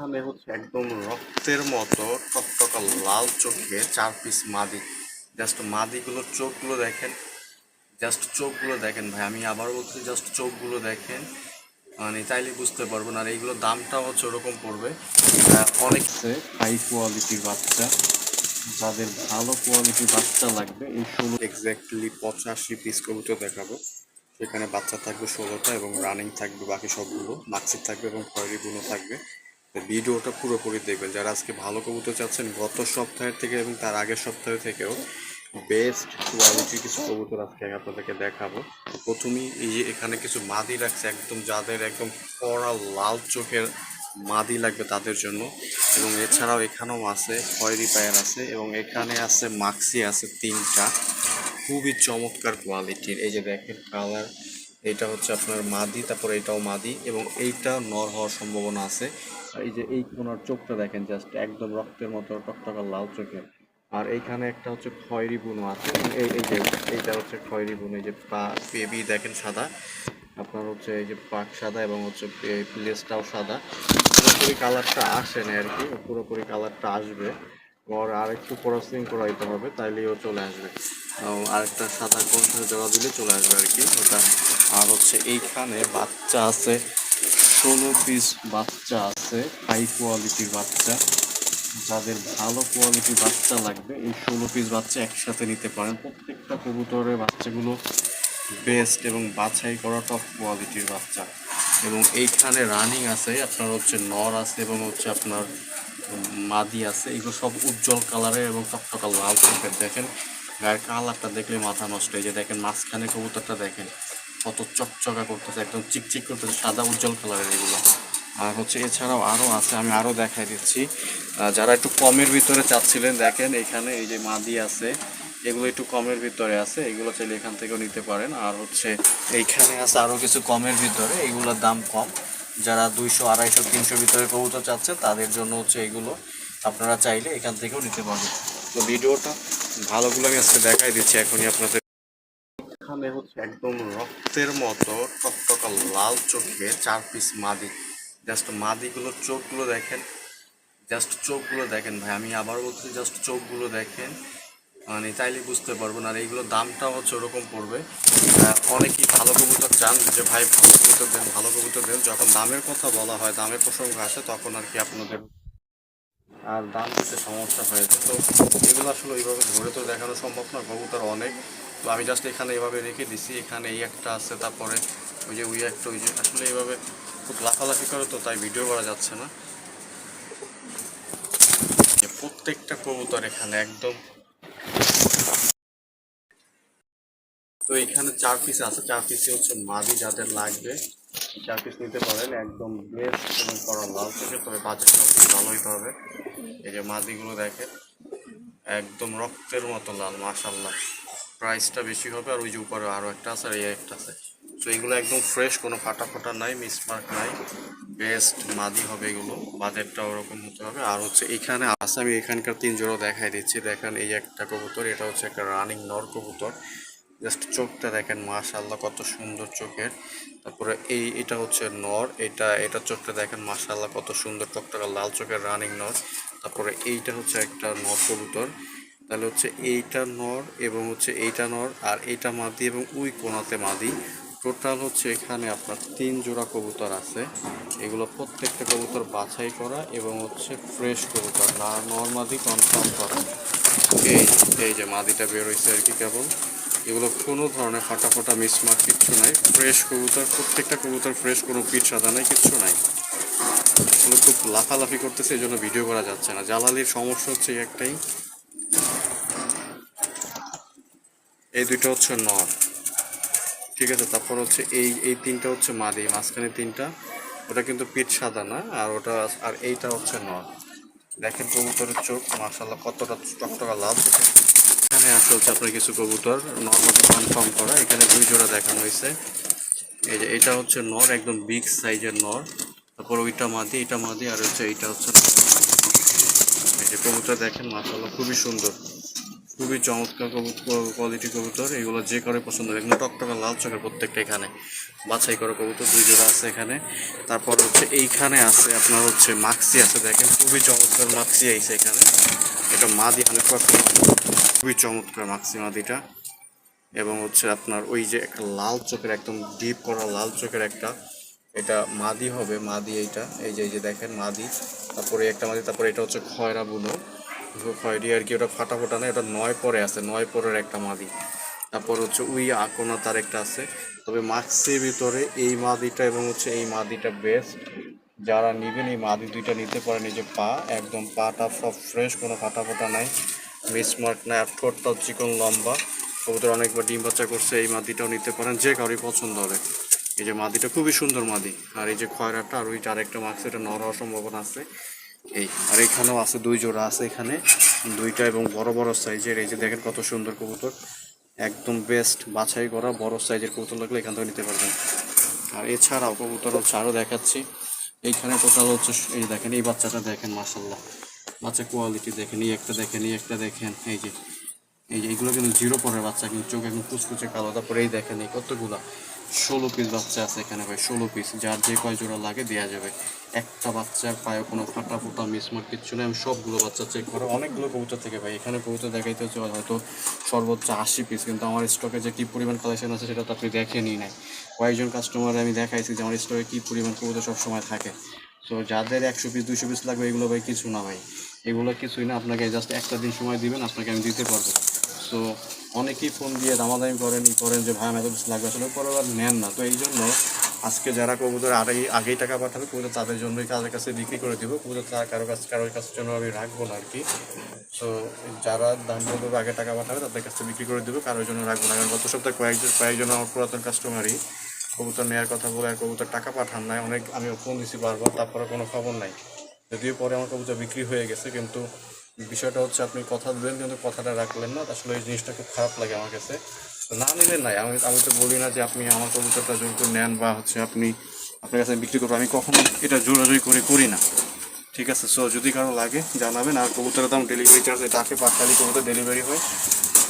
এখানে হচ্ছে একদম রক্তের মতো টকটকা লাল চোখে 4 পিস মাদি। জাস্ট মাদিগুলোর চোখগুলো দেখেন, জাস্ট চোখগুলো দেখেন ভাই, আমি আবার বলছি জাস্ট চোখগুলো দেখেন, মানে চাইলে বুঝতে পারবেন। আর এইগুলোর দামটাও হচ্ছে ওরকম পড়বে অনেক হাই কোয়ালিটির বাচ্চা। যাদের ভালো কোয়ালিটির বাচ্চা লাগবে এই 16 এক্স্যাক্টলি 85 পিস কবুতর দেখাবো। সেখানে বাচ্চা থাকবে 16টা এবং রানিং থাকবে বাকি সবগুলো, মাক্সি থাকবে এবং খয়েরি বুনো থাকবে। তো ভিডিওটা পুরোপুরি দেখবেন। যারা আজকে ভালো কবুতর চাচ্ছেন গত সপ্তাহের থেকে এবং তার আগের সপ্তাহ থেকেও বেস্ট কোয়ালিটির কিছু কবুতর আজকে আমি আপনাদেরকে দেখাবো। প্রথমেই এই যে এখানে কিছু মাদি রাখছে, একদম যাদের একদম কড়া লাল চোখের মাদি লাগবে তাদের জন্য। এবং এছাড়াও এখানেও আছে খয়েরি পায়ের আছে এবং এখানে আছে মাক্সি আছে 3টা, খুবই চমৎকার কোয়ালিটির। এই যে দেখেন কালার, এটা হচ্ছে আপনার মাদি, তারপরে এটাও মাদি এবং এইটা নর হওয়ার সম্ভাবনা আছে। আর এই যে এই কোনার চোখটা দেখেন, জাস্ট একদম রক্তের মতো টকটকা লাল চোখের। আর এইখানে একটা হচ্ছে খয়েরি বুনো আছে, এই এই যে এইটা হচ্ছে খয়েরি বুনো। এই যে পা বেবি দেখেন সাদা, আপনার হচ্ছে এই যে পাক সাদা এবং হচ্ছে প্লেসটাও সাদা। পুরোপুরি কালারটা আসে না আর কি, পুরোপুরি কালারটা আসবে ওর আর একটু প্রসেসিং করাইতে হবে, তাইলেও চলে আসবে। আরেকটা সাদা কোন সাথে জোড়া দিলে চলে আসবে আর কি ওটা। আর হচ্ছে এইখানে বাচ্চা আছে 16 পিস বাচ্চা আছে, হাই কোয়ালিটির বাচ্চা। যাদের ভালো কোয়ালিটির বাচ্চা লাগবে এই 16 পিস বাচ্চা একসাথে নিতে পারেন। প্রত্যেকটা কবুতরের বাচ্চাগুলো বেস্ট এবং বাছাই করা টপ কোয়ালিটির বাচ্চা। এবং এইখানে রানিং আছে আপনার হচ্ছে নর আছে এবং হচ্ছে আপনার মাদি আছে। এগুলো সব উজ্জ্বল কালারের এবং টকটকা লাল চোখের। দেখেন গায়ের কালারটা দেখলে মাথা নষ্ট। এই যে দেখেন মাঝখানে কবুতরটা দেখেন কত চকচকা করতেছে, একদম চিকচিক করতেছে, সাদা উজ্জ্বল কালারের এগুলো। আর হচ্ছে এছাড়াও আরও আছে, আমি আরও দেখাই দিচ্ছি। যারা একটু কমের ভিতরে চাচ্ছিলেন দেখেন এখানে এই যে মাদি আছে, এগুলো একটু কমের ভিতরে আছে, এগুলো চাইলে এখান থেকেও নিতে পারেন। আর হচ্ছে এইখানে আছে আরও কিছু কমের ভিতরে, এইগুলোর দাম কম। যারা 200, 250, 300 ভিতরে কবুতর চাচ্ছে তাদের জন্য হচ্ছে এইগুলো আপনারা চাইলে এখান থেকেও নিতে পারবেন। তো ভিডিওটা ভালোগুলো আমি আজকে দেখাই দিচ্ছি এখনই আপনাদের। এখানে হচ্ছে একদম রক্তের মতো টকটকা লাল চোখে 4 পিস মাদি। জাস্ট মাদিগুলোর চোখগুলো দেখেন, জাস্ট চোখগুলো দেখেন ভাই, আমি আবার বলছি জাস্ট চোখগুলো দেখেন, মানে চাইলে বুঝতে পারবেন। আর এইগুলোর দামটাও হচ্ছে ওরকম পড়বে। অনেকেই ভালো কবুতর চান যে ভাই ভালো কবুতর দেন, ভালো কবুতর দেন। যখন দামের কথা বলা হয়, দামের প্রসঙ্গ আসে, তখন আর কি আপনাদের আর দাম দিতে সমস্যা হয়েছে। তো এগুলো আসলে ওইভাবে ধরে তো দেখানো সম্ভব না, কবুতর অনেক। তো আমি জাস্ট এখানে এভাবে রেখে দিছি। এখানে এই একটা আছে, তারপরে ওই একটা, ওই যে আসলে এইভাবে খুব লাফালাফি করে তো তাই ভিডিও করা যাচ্ছে না। প্রত্যেকটা কবুতর এখানে একদম। তো এখানে 4 পিস আছে, 4 পিসই হচ্ছে মাদি। যাদের লাগবে 4 পিস নিতে পারেন, একদম বেস্ট এবং করা লাল চোখে, তবে বাজেটটা ভালো হইতে হবে। এই যে মাদিগুলো দেখেন একদম রক্তের মতো লাল, মাশাল্লাহ। প্রাইসটা বেশি হবে। আর ওই যে উপরে আরও একটা আছে আর এই একটা আছে। তো এগুলো একদম ফ্রেশ, কোনো ফাটা ফাটা নাই, মিসমার্ক নাই, বেস্ট মাদি হবে এগুলো। বাজেটটা ওরকম হতে হবে। আর হচ্ছে এখানে আছে, আমি এখানকার 3 জোড়া দেখাই দিচ্ছি। দেখেন এই একটা কবুতর, এটা হচ্ছে একটা রানিং নর কবুতর। জাস্ট চোখটা দেখেন মাশাল্লাহ কত সুন্দর চোখের। তারপরে এটা হচ্ছে নর, এটা চোখটা দেখেন মাশাল্লাহ কত সুন্দর টকটকা লাল চোখের রানিং নর। তারপরে এইটা হচ্ছে একটা নর কবুতর। তাহলে হচ্ছে এইটা নর এবং হচ্ছে এইটা নর আর এইটা মাদি এবং ওই কোনাতে মাদি। টোটাল হচ্ছে এখানে আপনার 3 জোড়া কবুতর আছে। এগুলো প্রত্যেকটা কবুতর বাছাই করা এবং হচ্ছে ফ্রেশ কবুতর, না নর মাদি কনফার্ম করা। এই এই যে মাদিটা বের হয়েছে আর কি কেবল। এগুলো কোনো ধরনের ফাটা ফাটা মিসমার্ক কিচ্ছু নাই, ফ্রেশ কবুতর, প্রত্যেকটা কবুতর ফ্রেশ, কোনো পিঠ সাদা নাই, কিচ্ছু নাই। এগুলো খুব লাফালাফি করতেছে, এই জন্য ভিডিও করা যাচ্ছে না। জালালির সমস্যা হচ্ছে একটাই, এই দুইটা হচ্ছে নর, ঠিক আছে। তারপর হচ্ছে এই 3টা হচ্ছে মাদি, মাঝখানে 3টা, ওটা কিন্তু পিঠ সাদা না। আর ওটা আর এইটা হচ্ছে নর। দেখেন কবুতরের চোখ মাশাল্লাহ কতটা টকটকা লাল। এখানে আসলে হচ্ছে আপনার কিছু কবুতর নর্মালি কনফার্ম করা, এখানে 2 জোড়া দেখানো হয়েছে। এই যে এটা হচ্ছে নর, একদম বিগ সাইজের নর। তারপর ওইটা মাদি, এটা মাদি, আর হচ্ছে এইটা হচ্ছে। এই যে কবুতর দেখেন মাশাআল্লাহ খুবই সুন্দর, খুবই চমৎকার কোয়ালিটি কবুতর, এগুলো যে করে পছন্দ হবে। এগুলো টকটকা লাল চোখের প্রত্যেকটা এখানে বাছাই করা কবুতর, দুই জোড়া আছে এখানে। তারপর হচ্ছে এইখানে আছে আপনার হচ্ছে মাক্সি আছে, দেখেন খুবই চমৎকার মাক্সি আইছে এখানে। এটা মাদি 100%, খুবই চমৎকার মাক্সি মাদিটা। এবং হচ্ছে আপনার ওই যে একটা লাল চোখের একদম ডিপ করা লাল চোখের একটা, এটা মাদি হবে, মাদি এইটা, এই যে দেখেন মাদি। তারপরে একটা মাদি, তারপরে এটা হচ্ছে খয়রা বুনো, খয়েরি আর কি, ওটা ফাটা ফোটা না, ওটা 9 পরে আছে, 9 পরের একটা মাদি। তারপর হচ্ছে উই আকোনা তার একটা আছে। তবে মাক্সির ভিতরে এই মাদিটা এবং হচ্ছে এই মাদিটা বেস্ট। যারা নেবেন এই মাদি দুইটা নিতে পারেন। এই যে পা, একদম পাটা সব ফ্রেশ, কোনো ফাটা ফোটা নাই, মিসমার্ক নাই, আর ঠোঁটটাও চিকন লম্বা। কবুতর অনেকবার ডিম বাচ্চা করছে, এই মাদিটাও নিতে পারেন, যে কারোরই পছন্দ হবে। এই যে মাদিটা খুবই সুন্দর মাদি। আর এই যে খয়রাটা আর ওইটা আরেকটা মাক্স, এটা নর হওয়ার সম্ভাবনা আছে। এই আর এখানেও আছে, দুই জোড়া আছে এখানে, দুইটা এবং বড় বড় সাইজের। এই যে দেখেন কত সুন্দর কবুতর, একদম বেস্ট বাছাই করা বড় সাইজের কবুতর লাগলে এখান থেকে নিতে পারবেন। আর এছাড়াও কবুতর হচ্ছে আরও দেখাচ্ছি। এইখানে টোটাল হচ্ছে, এই দেখেন এই বাচ্চাটা দেখেন, মাশাল্লাহ বাচ্চা কোয়ালিটি দেখেন, এই একটা দেখেন, এই একটা দেখেন, এই যে এইগুলো কিন্তু 0 পরের বাচ্চা, কিন্তু চোখ একদম কুচকুচে কালো। তারপরে এই দেখেন এই কতগুলা, 16 পিস বাচ্চা আছে এখানে ভাই, 16 পিস, যার যে কয় জোড়া লাগে দেওয়া যাবে। একটা বাচ্চার পায়ে কোনো ফাটা ফোটা মিসমার্ক কিচ্ছু নেই। আমি সবগুলো বাচ্চা চেক করে অনেকগুলো কবুতর থেকে ভাই, এখানে কবুতর দেখাইতে হচ্ছে হয়তো সর্বোচ্চ 80 পিস, কিন্তু আমার স্টকে যে কী পরিমাণ কালেকশন আছে সেটা তো আপনি দেখে নিই নাই। কয়েকজন কাস্টমার আমি দেখাইছি যে আমার স্টকে কী পরিমাণ কবুতর সবসময় থাকে। সো যাদের 100 পিস 200 পিস লাগবে, এগুলো ভাই কিছু না ভাই, এগুলো কিছুই না। আপনাকে জাস্ট একটা দিন সময় দিবেন, আপনাকে আমি দিতে পারবো। সো অনেকেই ফোন দিয়ে দামাদামি করেন যে ভাই আমি এত কিছু লাগবে, আসলে পরে আর নেন না। তো এই জন্য আজকে যারা কবুতর আগেই টাকা পাঠাবে কবুতর, তাদের জন্যই তাদের কাছে বিক্রি করে দিব কবুতর, কারোর কাছের জন্য আমি রাখবো না আর কি। সো যারা দাম বলবে আগে টাকা পাঠাবে তাদের কাছে বিক্রি করে দেবো, কারোর জন্য রাখবো না। কারণ গত সপ্তাহে কয়েকজন আমার পুরাতন কাস্টমারই কবুতর নেওয়ার কথা বলে আর কবুতর টাকা পাঠান নাই। অনেক আমি ফোন দিছি বারবার, তারপরে কোনো খবর নাই। যদিও পরে আমার কবুতর বিক্রি হয়ে গেছে, কিন্তু বিষয়টা হচ্ছে আপনি কথা দিলেন কিন্তু কথাটা রাখলেন না। আসলে এই জিনিসটা খুব খারাপ লাগে আমার কাছে। তো না নিলেন নাই, আমি তো বলি না যে আপনি আমার কবুতরটা জোর করে নেন বা হচ্ছে আপনার কাছে বিক্রি করবো, আমি কখনো এটা জোরাজোরি করি না। ঠিক আছে, সো যদি কারো লাগে জানাবেন। আর কবুতরের দাম ডেলিভারি চার্জ এটাকে পাঠালি কবুতর ডেলিভারি হয়,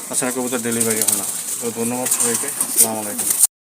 তাছাড়া কবুতর ডেলিভারি হয় না। তো ধন্যবাদ সবাইকে, আসসালামু আলাইকুম।